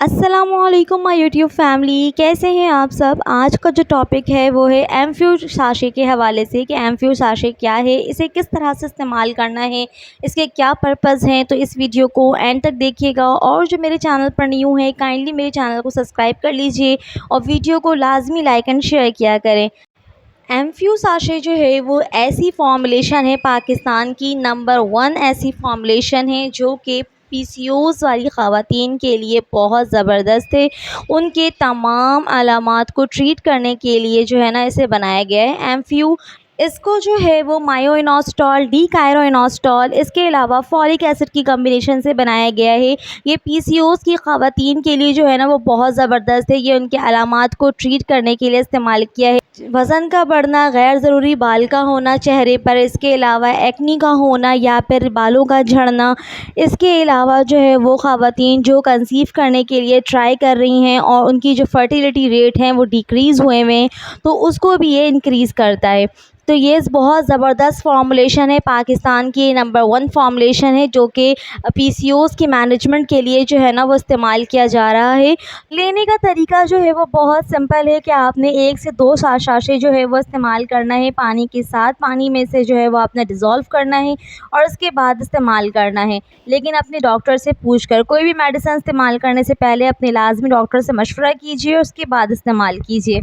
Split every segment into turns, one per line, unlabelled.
अस्सलामुअलैकुम my YouTube family, कैसे हैं आप सब। आज का जो टॉपिक है वो है एमफ्यू साशे के हवाले से कि एमफ्यू साशे क्या है, इसे किस तरह से इस्तेमाल करना है, इसके क्या पर्पज़ हैं। तो इस वीडियो को एंड तक देखिएगा और जो मेरे चैनल पर न्यू है काइंडली मेरे चैनल को सब्सक्राइब कर लीजिए और वीडियो को लाजमी लाइक एंड शेयर किया करें। एमफ्यू साशे जो है वो ऐसी फॉर्मुलेशन है, पाकिस्तान की नंबर 1 ऐसी फॉर्मुलेशन है जो कि पीसीओज़ वाली ख़वातीन के लिए बहुत ज़बरदस्त है। उनके तमाम अलामात को ट्रीट करने के लिए जो है ना इसे बनाया गया है एमफ्यू। इसको जो है वो मायोइनोस्टॉल, डीकायरोइनोस्टॉल, इसके अलावा फॉलिक एसिड की कम्बिनेशन से बनाया गया है। ये पीसीओज़ की ख़वातीन के लिए जो है ना वो बहुत ज़बरदस्त है। ये उनके अलामात को ट्रीट करने के लिए इस्तेमाल किया है। वज़न का बढ़ना, गैर ज़रूरी बाल का होना चेहरे पर, इसके अलावा एक्नी का होना या फिर बालों का झड़ना, इसके अलावा जो है वो ख़वातीन जो कंसीव करने के लिए ट्राई कर रही हैं और उनकी जो फर्टिलिटी रेट हैं वो डिक्रीज़ हुए हैं, तो उसको भी ये इंक्रीज़ करता है। तो ये बहुत ज़बरदस्त फॉर्मुलेशन है, पाकिस्तान की नंबर 1 फॉर्मुलेशन है जो कि पीसीओज़ की मैनेजमेंट के लिए जो है ना वो इस्तेमाल किया जा रहा है। लेने का तरीका जो है वो बहुत सिंपल है कि आपने 1 से 2 साशे जो है वो इस्तेमाल करना है पानी के साथ। पानी में से जो है वो आपने डिज़ोल्व करना है और उसके बाद इस्तेमाल करना है, लेकिन अपने डॉक्टर से पूछ कर। कोई भी मेडिसिन इस्तेमाल करने से पहले अपने लाज़मी डॉक्टर से मशवरा कीजिए, उसके बाद इस्तेमाल कीजिए।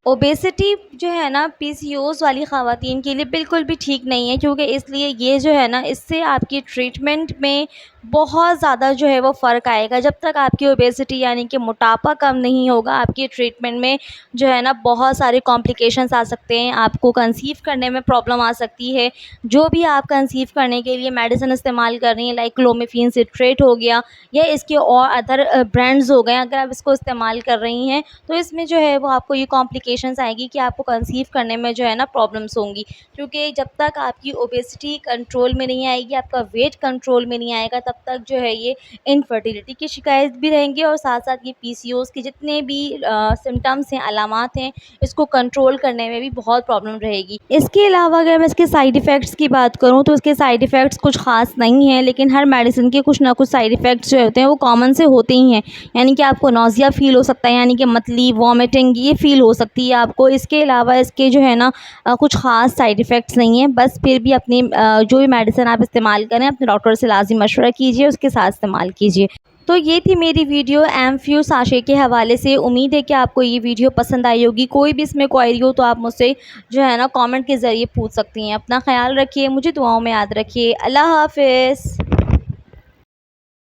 ओबेसिटी जो है ना पीसीओज़ वाली ख़वातीन के लिए बिल्कुल भी ठीक नहीं है, क्योंकि इसलिए ये जो है ना इससे आपकी ट्रीटमेंट में बहुत ज़्यादा जो है वो फ़र्क आएगा। जब तक आपकी ओबेसिटी यानी कि मोटापा कम नहीं होगा, आपकी ट्रीटमेंट में जो है ना बहुत सारे कॉम्प्लिकेशंस आ सकते हैं। आपको कंसीव करने में प्रॉब्लम आ सकती है। जो भी आप कंसीव करने के लिए मेडिसिन इस्तेमाल कर रही हैं, लाइक क्लोमिफेन सिट्रेट हो गया या इसके और अदर ब्रांड्स हो गए, अगर आप इसको इस्तेमाल कर रही हैं तो इसमें जो है वो आपको ये कॉम्प्लिकेशंस आएगी कि आपको कंसीव करने में जो है ना प्रॉब्लम्स होंगी। क्योंकि जब तक आपकी ओबेसिटी कंट्रोल में नहीं आएगी, आपका वेट कंट्रोल में नहीं आएगा, तब तक जो है ये इनफर्टिलिटी की शिकायत भी रहेंगी और साथ साथ ये पीसीओज़ के जितने भी सिम्टम्स हैं, अलामात हैं, इसको कंट्रोल करने में भी बहुत प्रॉब्लम रहेगी। इसके अलावा अगर मैं इसके साइड इफ़ेक्ट्स की बात करूँ तो इसके साइड इफ़ेक्ट्स कुछ ख़ास नहीं हैं, लेकिन हर मेडिसिन के कुछ ना कुछ साइड इफ़ेक्ट्स जो होते हैं वो कॉमन से होते ही हैं। यानी कि आपको नौज़िया फ़ील हो सकता है, यानी कि मतली, वॉमिटिंग ये फ़ील हो सकती है आपको। इसके अलावा इसके जो है ना कुछ ख़ास साइड इफ़ेक्ट्स नहीं हैं। बस फिर भी अपनी जो भी मेडिसिन आप इस्तेमाल करें अपने डॉक्टर से लाज़मी मशवरा कीजिए, उसके साथ इस्तेमाल कीजिए। तो ये थी मेरी वीडियो एमफ्यू साशे के हवाले से। उम्मीद है कि आपको ये वीडियो पसंद आई होगी। कोई भी इसमें क्वेरी हो तो आप मुझसे जो है ना कमेंट के ज़रिए पूछ सकती हैं। अपना ख्याल रखिए, मुझे दुआओं में याद रखिए। अल्लाह हाफ़िज़।